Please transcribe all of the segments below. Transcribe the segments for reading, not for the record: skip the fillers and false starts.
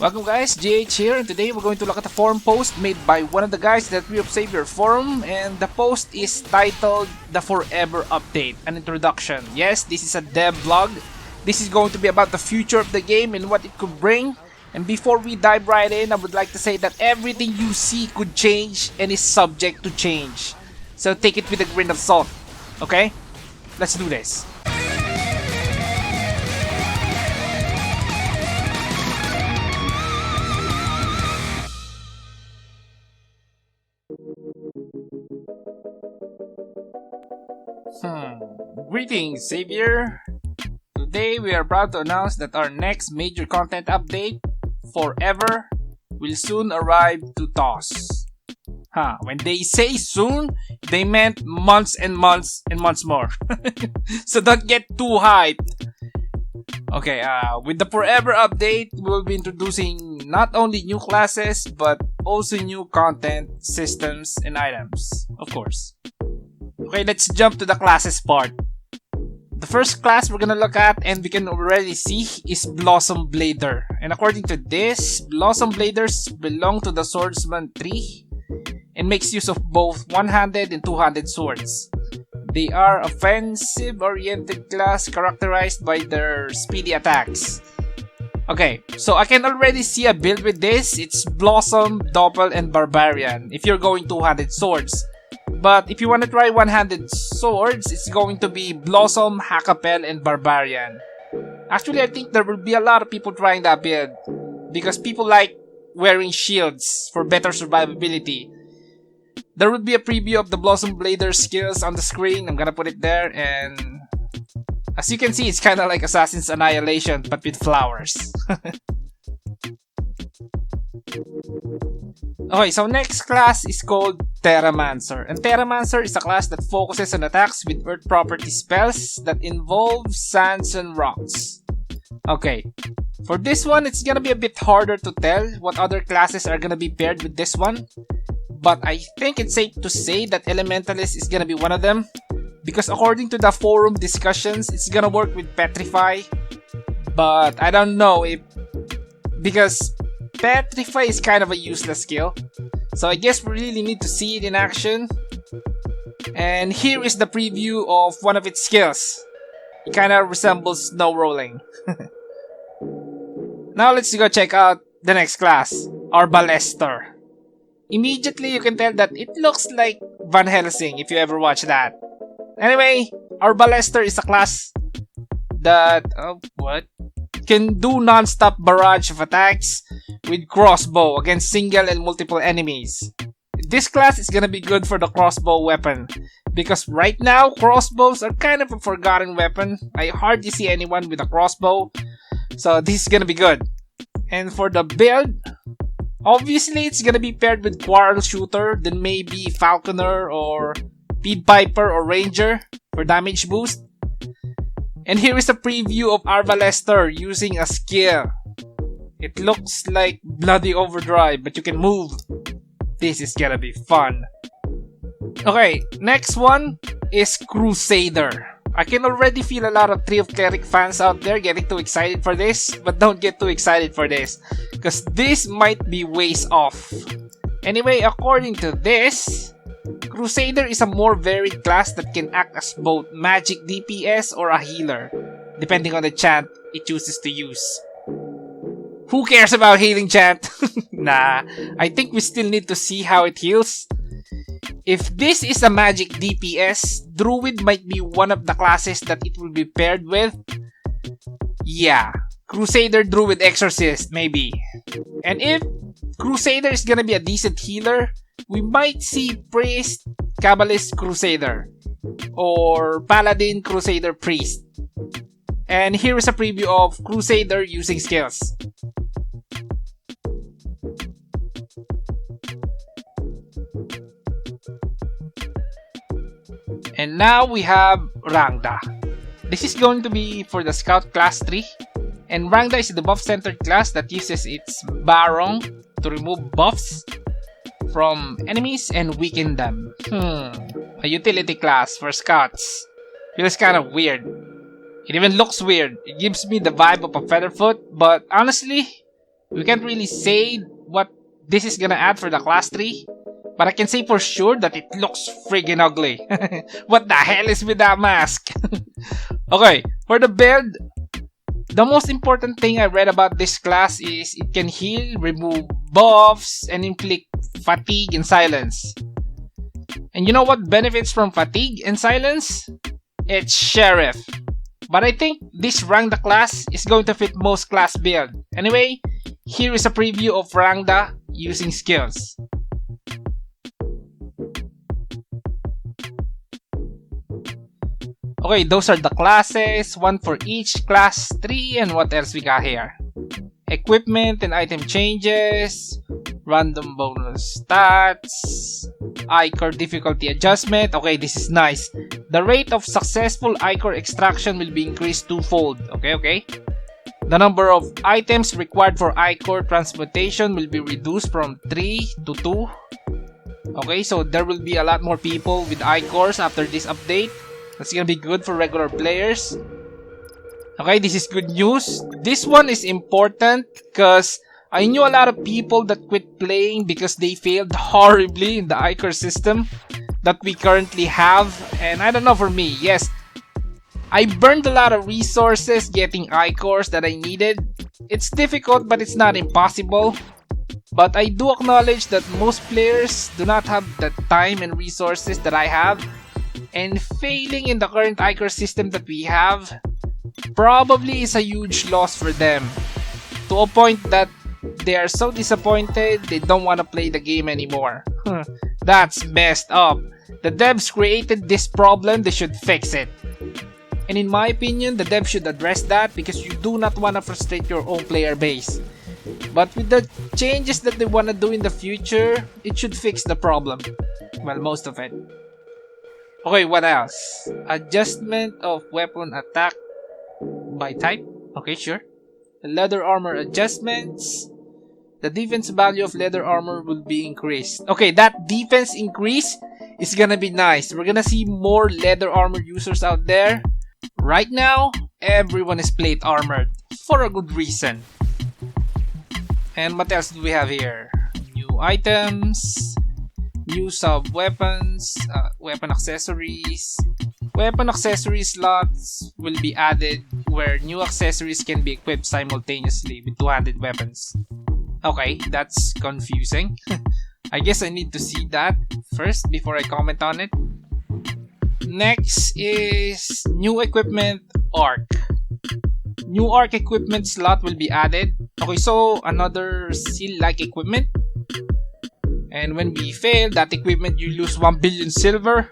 Welcome guys, GH here, and today we're going to look at a forum post made by one of the guys that we of Savior forum, and the post is titled The Forever Update, an introduction. Yes, this is a dev blog. This is going to be about the future of the game and what it could bring. And before we dive right in, I would like to say that everything you see could change and is subject to change. So take it with a grain of salt, okay? Let's do this. Greetings, Savior! Today we are proud to announce that our next major content update, Forever, will soon arrive to TOS. When they say soon, they meant months and months and months more. So don't get too hyped. Okay, with the Forever update, we'll be introducing not only new classes, but also new content, systems, and items, of course. Okay, let's jump to the classes part. The first class we're gonna look at, and we can already see, is Blossom Blader. And according to this, Blossom Bladers belong to the Swordsman tree and makes use of both one-handed and two-handed swords. They are offensive-oriented class characterized by their speedy attacks. Okay, so I can already see a build with this. It's Blossom, Doppel, and Barbarian if you're going two-handed swords. But if you want to try one-handed swords, it's going to be Blossom, Hackapel, and Barbarian. Actually, I think there will be a lot of people trying that build because people like wearing shields for better survivability. There will be a preview of the Blossom Blader skills on the screen. I'm gonna put it there, and as you can see, it's kind of like Assassin's Annihilation but with flowers. Okay, so next class is called Terramancer. And Terramancer is a class that focuses on attacks with earth property spells that involve sands and rocks. Okay, for this one, it's gonna be a bit harder to tell what other classes are gonna be paired with this one. But I think it's safe to say that Elementalist is gonna be one of them. Because according to the forum discussions, it's gonna work with Petrify. But I don't know if... because Petrify is kind of a useless skill, so I guess we really need to see it in action. And here is the preview of one of its skills. It kind of resembles snow rolling. Now let's go check out the next class, Molester. Immediately you can tell that it looks like Van Helsing if you ever watch that. Anyway, Molester is a class that can do non-stop barrage of attacks with crossbow against single and multiple enemies. This class is gonna be good for the crossbow weapon because right now crossbows are kind of a forgotten weapon. I hardly see anyone with a crossbow, so this is gonna be good. And for the build, obviously it's gonna be paired with Quarrel Shooter, then maybe Falconer or Pied Piper or Ranger for damage boost. And here is a preview of Molester using a skill. It looks like Bloody Overdrive, but you can move. This is gonna be fun. Okay, next one is Crusader. I can already feel a lot of Tree of Cleric fans out there getting too excited for this, but don't get too excited for this, because this might be ways off. Anyway, according to this, Crusader is a more varied class that can act as both magic DPS or a healer, depending on the chant it chooses to use. Who cares about healing chant? Nah, I think we still need to see how it heals. If this is a magic DPS, Druid might be one of the classes that it will be paired with. Yeah, Crusader Druid Exorcist, maybe. And if Crusader is gonna be a decent healer, we might see Priest Kabbalist Crusader or Paladin Crusader Priest. And here is a preview of Crusader using skills. And now we have Rhonda. This is going to be for the Scout class 3. And Rhonda is the buff-centered class that uses its Barong to remove buffs from enemies and weaken them. A utility class for Scouts. Feels kind of weird. It even looks weird. It gives me the vibe of a Featherfoot, but honestly, We can't really say what this is gonna add for the class 3, but I can say for sure that it looks friggin' ugly. What the hell is with that mask? Okay, for the build, the most important thing I read about this class is it can heal, remove buffs, and inflict fatigue and silence. And you know what benefits from fatigue and silence? It's Sheriff. But I think this Rhonda class is going to fit most class build. Anyway, here is a preview of Rhonda using skills. Okay, those are the classes, one for each class 3, and what else we got here? Equipment and item changes, random bonus stats, Ichor difficulty adjustment. Okay, this is nice. The rate of successful Ichor extraction will be increased twofold. Okay. The number of items required for Ichor transportation will be reduced from 3 to 2. Okay, so there will be a lot more people with Ichors after this update. That's gonna be good for regular players. Okay, this is good news. This one is important because I knew a lot of people that quit playing because they failed horribly in the Ichor system that we currently have. And I don't know, for me, yes, I burned a lot of resources getting Ichors that I needed. It's difficult, but it's not impossible. But I do acknowledge that most players do not have the time and resources that I have. And failing in the current Ichor system that we have probably is a huge loss for them. To a point that they are so disappointed they don't want to play the game anymore. That's messed up. The devs created this problem, they should fix it. And in my opinion, the devs should address that because you do not want to frustrate your own player base. But with the changes that they want to do in the future, it should fix the problem. Well, most of it. Okay, what else? Adjustment of weapon attack by type. Okay, sure. The leather armor adjustments. The defense value of leather armor will be increased. Okay, that defense increase is gonna be nice. We're gonna see more leather armor users out there. Right now, everyone is plate armored for a good reason. And what else do we have here? New items, new sub weapons, weapon accessories. Weapon accessory slots will be added where new accessories can be equipped simultaneously with two-handed weapons. Okay, that's confusing. I guess I need to see that first before I comment on it. Next is new equipment arc. New arc equipment slot will be added. Okay, so another seal-like equipment. And when we fail that equipment, you lose 1 billion silver.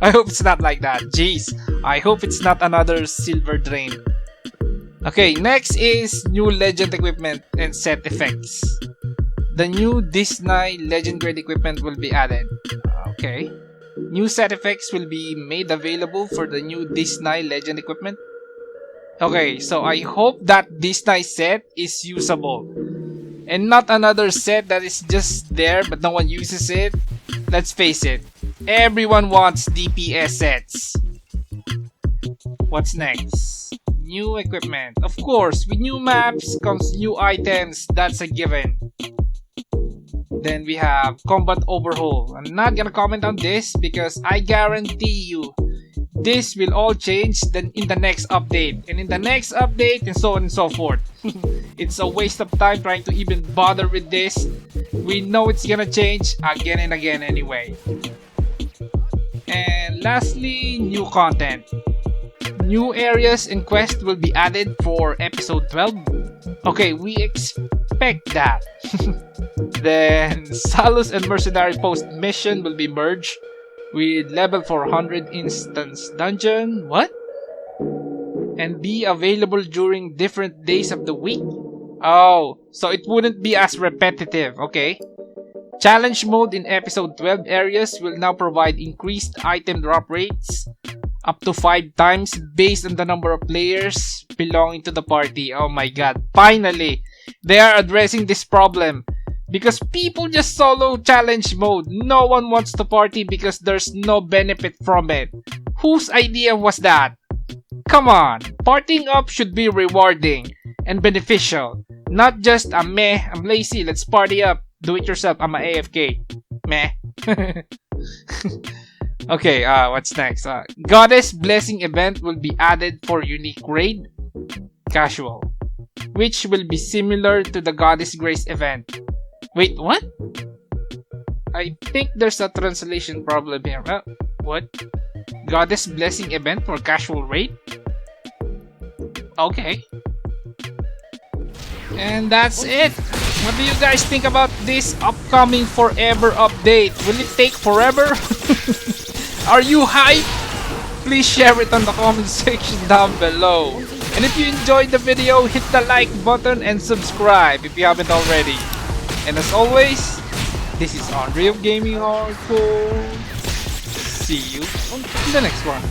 I hope it's not like that. Jeez, I hope it's not another silver drain. Okay, next is new legend equipment and set effects. The new Disney legend grade equipment will be added. Okay. New set effects will be made available for the new Disney legend equipment. Okay, so I hope that Disney set is usable. And not another set that is just there but no one uses it. Let's face it, everyone wants DPS sets. What's next? New equipment. Of course, with new maps comes new items, that's a given. Then we have combat overhaul. I'm not gonna comment on this because I guarantee you this will all change in the next update, and in the next update, and so on and so forth. It's a waste of time trying to even bother with this. We know it's gonna change again and again anyway. And lastly, new content. New areas and quests will be added for episode 12. Okay, we expect that. Then Salus and Mercenary Post mission will be merged with level 400 instance dungeon. What? And be available during different days of the week? Oh, so it wouldn't be as repetitive, okay. Challenge mode in episode 12 areas will now provide increased item drop rates up to 5 times based on the number of players belonging to the party. Oh my god, finally! They are addressing this problem. Because people just solo challenge mode. No one wants to party because there's no benefit from it. Whose idea was that? Come on, partying up should be rewarding and beneficial. Not just a meh, I'm lazy, let's party up. Do it yourself, I'm a AFK. Meh. Okay, what's next? Goddess Blessing event will be added for unique raid. Casual. Which will be similar to the Goddess Grace event. Wait, what? I think there's a translation problem here. What? Goddess Blessing event for casual raid? Okay. And that's it. What do you guys think about this upcoming Forever update? Will it take forever? Are you hyped? Please share it on the comment section down below. And if you enjoyed the video, hit the like button and subscribe if you haven't already. And as always, this is Andre of Gaming Hardcore. See you on the next one.